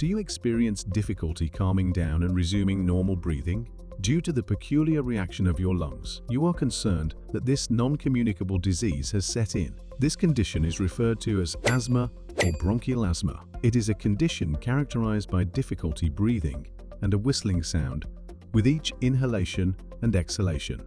Do you experience difficulty calming down and resuming normal breathing? Due to the peculiar reaction of your lungs, you are concerned that this non-communicable disease has set in. This condition is referred to as asthma or bronchial asthma. It is a condition characterized by difficulty breathing and a whistling sound with each inhalation and exhalation.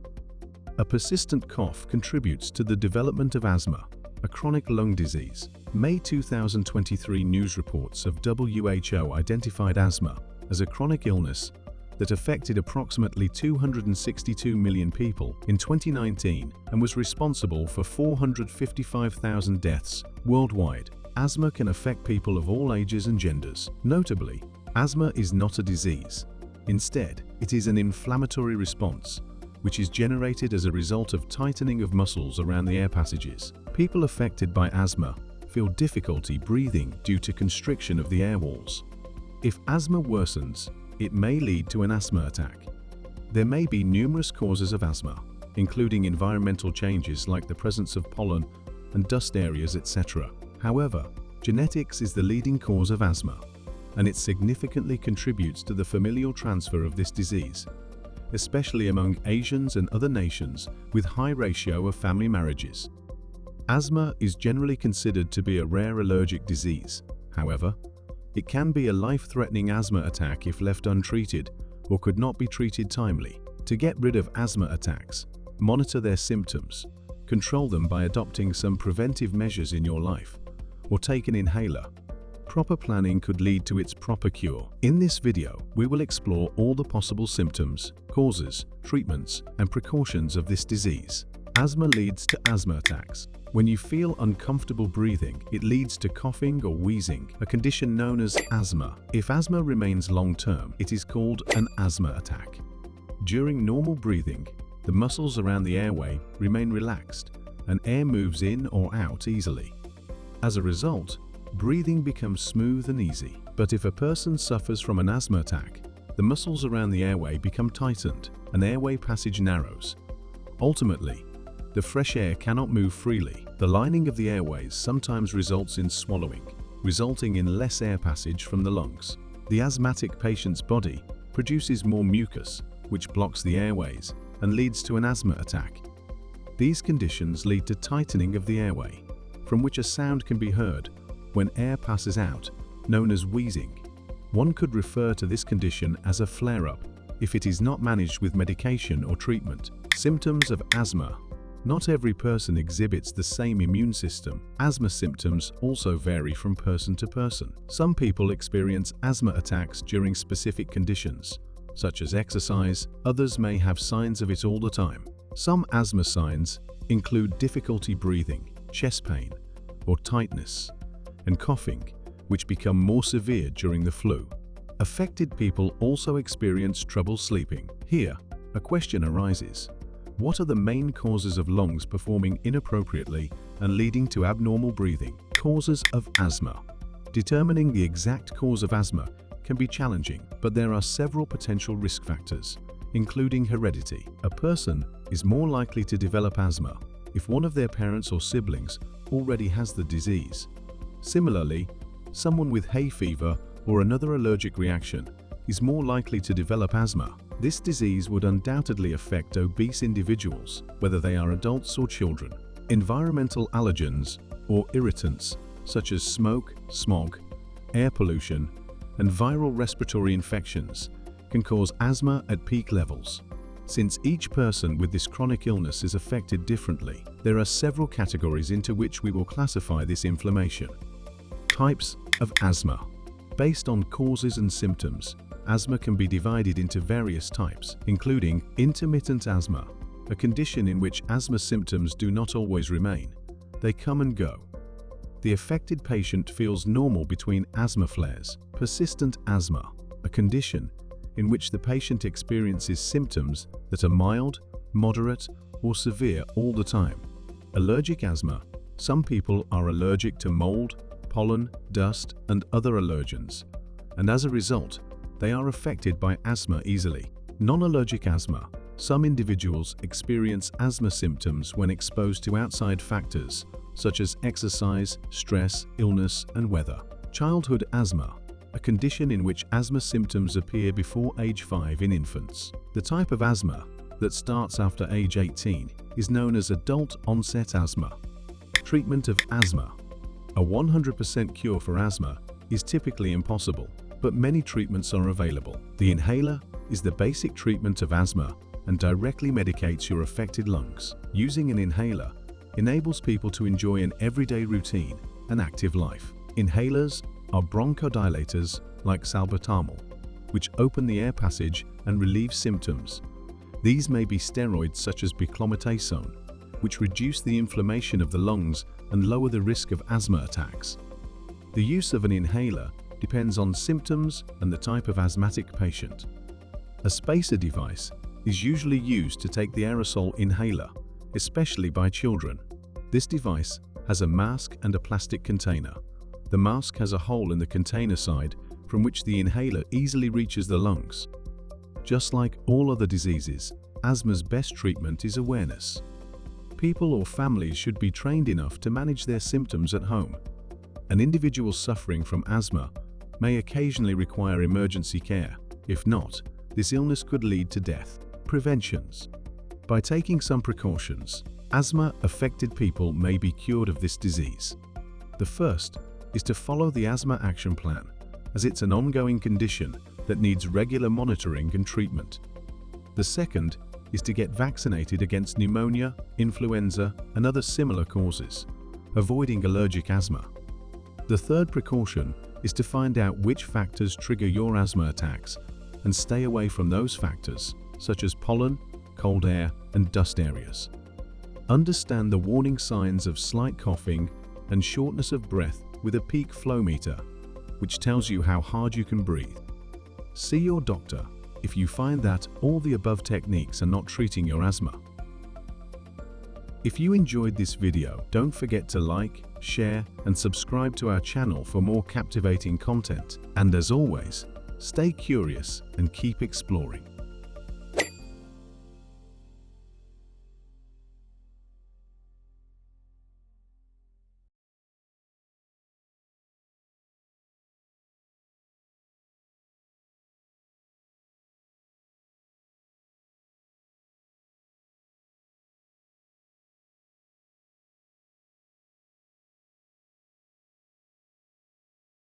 A persistent cough contributes to the development of asthma, a chronic lung disease. May 2023 news reports of WHO identified asthma as a chronic illness that affected approximately 262 million people in 2019 and was responsible for 455,000 deaths worldwide. Asthma can affect people of all ages and genders. Notably, asthma is not a disease. Instead, it is an inflammatory response, which is generated as a result of tightening of muscles around the air passages. People affected by asthma feel difficulty breathing due to constriction of the air walls. If asthma worsens, it may lead to an asthma attack. There may be numerous causes of asthma, including environmental changes like the presence of pollen and dust areas, etc. However, genetics is the leading cause of asthma, and it significantly contributes to the familial transfer of this disease, especially among Asians and other nations with high ratio of family marriages. Asthma is generally considered to be a rare allergic disease. However, it can be a life-threatening asthma attack if left untreated or could not be treated timely. To get rid of asthma attacks, monitor their symptoms, control them by adopting some preventive measures in your life, or take an inhaler. Proper planning could lead to its proper cure. In this video, we will explore all the possible symptoms, causes, treatments, and precautions of this disease. Asthma leads to asthma attacks. When you feel uncomfortable breathing, it leads to coughing or wheezing, a condition known as asthma. If asthma remains long-term, it is called an asthma attack. During normal breathing, the muscles around the airway remain relaxed, and air moves in or out easily. As a result, breathing becomes smooth and easy. But if a person suffers from an asthma attack, the muscles around the airway become tightened and airway passage narrows. Ultimately, the fresh air cannot move freely. The lining of the airways sometimes results in swallowing, resulting in less air passage from the lungs. The asthmatic patient's body produces more mucus, which blocks the airways and leads to an asthma attack. These conditions lead to tightening of the airway, from which a sound can be heard when air passes out, known as wheezing. One could refer to this condition as a flare-up if it is not managed with medication or treatment. Symptoms of asthma. Not every person exhibits the same immune system. Asthma symptoms also vary from person to person. Some people experience asthma attacks during specific conditions, such as exercise. Others may have signs of it all the time. Some asthma signs include difficulty breathing, chest pain, or tightness, and coughing, which become more severe during the flu. Affected people also experience trouble sleeping. Here, a question arises. What are the main causes of lungs performing inappropriately and leading to abnormal breathing? Causes of asthma. Determining the exact cause of asthma can be challenging, but there are several potential risk factors, including heredity. A person is more likely to develop asthma if one of their parents or siblings already has the disease. Similarly, someone with hay fever or another allergic reaction is more likely to develop asthma. This disease would undoubtedly affect obese individuals, whether they are adults or children. Environmental allergens or irritants, such as smoke, smog, air pollution, and viral respiratory infections, can cause asthma at peak levels. Since each person with this chronic illness is affected differently, there are several categories into which we will classify this inflammation. Types of asthma. Based on causes and symptoms, asthma can be divided into various types, including intermittent asthma, a condition in which asthma symptoms do not always remain. They come and go. The affected patient feels normal between asthma flares. Persistent asthma, a condition in which the patient experiences symptoms that are mild, moderate, or severe all the time. Allergic asthma. Some people are allergic to mold, pollen, dust, and other allergens, and as a result, they are affected by asthma easily. Non-allergic asthma. Some individuals experience asthma symptoms when exposed to outside factors, such as exercise, stress, illness, and weather. Childhood asthma, a condition in which asthma symptoms appear before age 5 in infants. The type of asthma that starts after age 18 is known as adult onset asthma. Treatment of asthma. A 100% cure for asthma is typically impossible, but many treatments are available. The inhaler is the basic treatment of asthma and directly medicates your affected lungs. Using an inhaler enables people to enjoy an everyday routine and active life. Inhalers are bronchodilators like salbutamol, which open the air passage and relieve symptoms. These may be steroids such as beclometasone, which reduce the inflammation of the lungs and lower the risk of asthma attacks. The use of an inhaler depends on symptoms and the type of asthmatic patient. A spacer device is usually used to take the aerosol inhaler, especially by children. This device has a mask and a plastic container. The mask has a hole in the container side from which the inhaler easily reaches the lungs. Just like all other diseases, asthma's best treatment is awareness. People or families should be trained enough to manage their symptoms at home. An individual suffering from asthma may occasionally require emergency care. If not, this illness could lead to death. Preventions. By taking some precautions, asthma-affected people may be cured of this disease. The first is to follow the asthma action plan, as it's an ongoing condition that needs regular monitoring and treatment. The second is to get vaccinated against pneumonia, influenza, and other similar causes, avoiding allergic asthma. The third precaution is to find out which factors trigger your asthma attacks and stay away from those factors, such as pollen, cold air, and dust areas. Understand the warning signs of slight coughing and shortness of breath with a peak flow meter, which tells you how hard you can breathe. See your doctor if you find that all the above techniques are not treating your asthma. If you enjoyed this video, don't forget to like, share, and subscribe to our channel for more captivating content. And as always, stay curious and keep exploring.